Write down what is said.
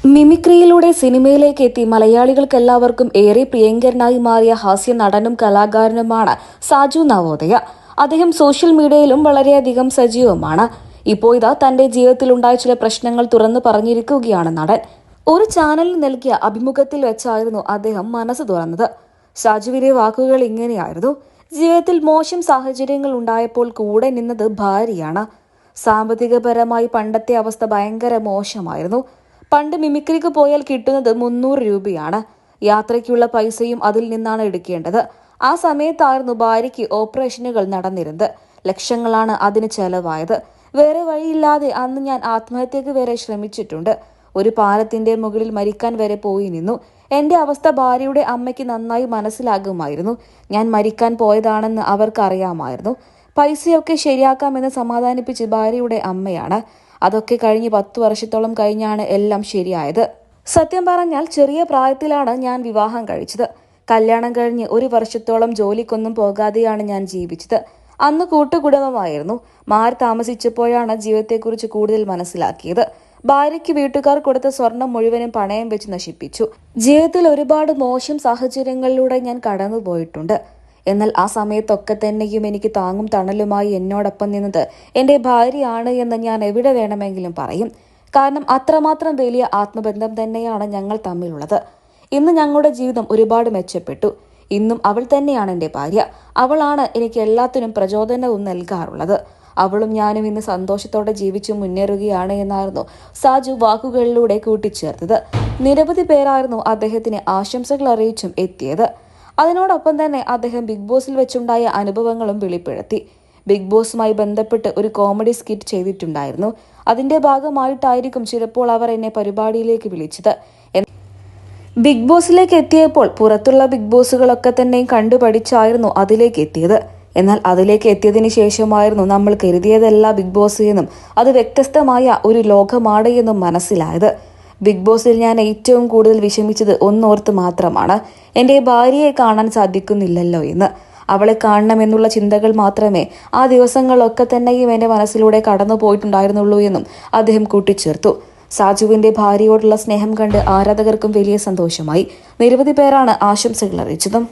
മിമിക്രിയിലൂടെ സിനിമയിലേക്ക് എത്തി മലയാളികൾക്കെല്ലാവർക്കും ഏറെ പ്രിയങ്കരനായി മാറിയ ഹാസ്യ നടനും കലാകാരനുമാണ് സാജു നവോദയ. അദ്ദേഹം സോഷ്യൽ മീഡിയയിലും വളരെയധികം സജീവമാണ്. ഇപ്പോൾ ഇതാ തന്റെ ജീവിതത്തിലുണ്ടായ ചില പ്രശ്നങ്ങൾ തുറന്നു പറഞ്ഞിരിക്കുകയാണ് നടൻ. ഒരു ചാനലിന് നൽകിയ അഭിമുഖത്തിൽ വെച്ചായിരുന്നു അദ്ദേഹം മനസ്സ് തുറന്നത്. സാജുവിന്റെ വാക്കുകൾ ഇങ്ങനെയായിരുന്നു: ജീവിതത്തിൽ മോശം സാഹചര്യങ്ങൾ ഉണ്ടായപ്പോൾ കൂടെ നിന്നത് ഭാര്യയാണ്. സാമ്പത്തികപരമായി പണ്ടത്തെ അവസ്ഥ ഭയങ്കര മോശമായിരുന്നു. പണ്ട് മിമിക്രിക്ക് പോയാൽ കിട്ടുന്നത് 300 രൂപയാണ്. യാത്രയ്ക്കുള്ള പൈസയും അതിൽ നിന്നാണ് എടുക്കേണ്ടത്. ആ സമയത്തായിരുന്നു ഭാര്യയ്ക്ക് ഓപ്പറേഷനുകൾ നടന്നിരുന്നത്. ലക്ഷങ്ങളാണ് അതിന് ചെലവായത്. വേറെ വഴിയില്ലാതെ അന്ന് ഞാൻ ആത്മഹത്യക്ക് വരെ ശ്രമിച്ചിട്ടുണ്ട്. ഒരു പാലത്തിന്റെ മുകളിൽ മരിക്കാൻ വരെ പോയി നിന്നു. എന്റെ അവസ്ഥ ഭാര്യയുടെ അമ്മയ്ക്ക് നന്നായി മനസ്സിലാകുമായിരുന്നു. ഞാൻ മരിക്കാൻ പോയതാണെന്ന് അവർക്കറിയാമായിരുന്നു. പൈസയൊക്കെ ശരിയാക്കാമെന്ന് സമാധാനിപ്പിച്ച് ഭാര്യയുടെ അമ്മയാണ്. അതൊക്കെ കഴിഞ്ഞ് 10 വർഷത്തോളം കഴിഞ്ഞാണ് എല്ലാം ശരിയായത്. സത്യം പറഞ്ഞാൽ ചെറിയ പ്രായത്തിലാണ് ഞാൻ വിവാഹം കഴിച്ചത്. കല്യാണം കഴിഞ്ഞ് 1 വർഷത്തോളം ജോലിക്കൊന്നും പോകാതെയാണ് ഞാൻ ജീവിച്ചത്. അന്ന് കൂട്ടുകുടുംബമായിരുന്നു. മാറി താമസിച്ചപ്പോഴാണ് ജീവിതത്തെക്കുറിച്ച് കൂടുതൽ മനസ്സിലാക്കിയത്. ഭാര്യയ്ക്ക് വീട്ടുകാർ കൊടുത്ത സ്വർണം മുഴുവനും പണയം വെച്ച് നശിപ്പിച്ചു. ജീവിതത്തിൽ ഒരുപാട് മോശം സാഹചര്യങ്ങളിലൂടെ ഞാൻ കടന്നുപോയിട്ടുണ്ട്. എന്നാൽ ആ സമയത്തൊക്കെ തന്നെയും എനിക്ക് താങ്ങും തണലുമായി എന്നോടൊപ്പം നിന്നത് എൻ്റെ ഭാര്യയാണ് എന്ന് ഞാൻ എവിടെ വേണമെങ്കിലും പറയും. കാരണം അത്രമാത്രം വലിയ ആത്മബന്ധം തന്നെയാണ് ഞങ്ങൾ തമ്മിലുള്ളത്. ഇന്ന് ഞങ്ങളുടെ ജീവിതം ഒരുപാട് മെച്ചപ്പെട്ടു. ഇന്നും അവൾ തന്നെയാണ് എൻ്റെ ഭാര്യ. അവളാണ് എനിക്ക് എല്ലാത്തിനും പ്രചോദനവും നൽകാറുള്ളത്. അവളും ഞാനും ഇന്ന് സന്തോഷത്തോടെ ജീവിച്ചു മുന്നേറുകയാണ് എന്നായിരുന്നു സാജു വാക്കുകളിലൂടെ കൂട്ടിച്ചേർത്തത്. നിരവധി പേരായിരുന്നു അദ്ദേഹത്തിന് ആശംസകൾ അറിയിച്ചും എത്തിയത്. അതിനോടൊപ്പം തന്നെ അദ്ദേഹം ബിഗ് ബോസിൽ വെച്ചുണ്ടായ അനുഭവങ്ങളും വെളിപ്പെടുത്തി. ബിഗ് ബോസുമായി ബന്ധപ്പെട്ട് ഒരു കോമഡി സ്കിറ്റ് ചെയ്തിട്ടുണ്ടായിരുന്നു. അതിന്റെ ഭാഗമായിട്ടായിരിക്കും ചിലപ്പോൾ അവർ എന്നെ പരിപാടിയിലേക്ക് വിളിച്ചത്. ബിഗ് ബോസിലേക്ക് എത്തിയപ്പോൾ പുറത്തുള്ള ബിഗ് ബോസുകളൊക്കെ തന്നെയും കണ്ടുപഠിച്ചായിരുന്നു അതിലേക്ക് എത്തിയത്. എന്നാൽ അതിലേക്ക് എത്തിയതിനു ശേഷമായിരുന്നു നമ്മൾ കരുതിയതല്ല ബിഗ് ബോസ് എന്നും അത് വ്യത്യസ്തമായ ഒരു ലോകമാണ് എന്നും മനസ്സിലായത്. ബിഗ് ബോസിൽ ഞാൻ ഏറ്റവും കൂടുതൽ വിഷമിച്ചത് ഒന്നോർത്ത് മാത്രമാണ്: എൻ്റെ ഭാര്യയെ കാണാൻ സാധിക്കുന്നില്ലല്ലോ എന്ന്. അവളെ കാണണമെന്നുള്ള ചിന്തകൾ മാത്രമേ ആ ദിവസങ്ങളൊക്കെ തന്നെയും എൻ്റെ മനസ്സിലൂടെ കടന്നു പോയിട്ടുണ്ടായിരുന്നുള്ളൂ എന്നും അദ്ദേഹം കൂട്ടിച്ചേർത്തു. സാജുവിന്റെ ഭാര്യയോടുള്ള സ്നേഹം കണ്ട് ആരാധകർക്കും വലിയ സന്തോഷമായി. നിരവധി പേരാണ് ആശംസകൾ അറിയിച്ചതും.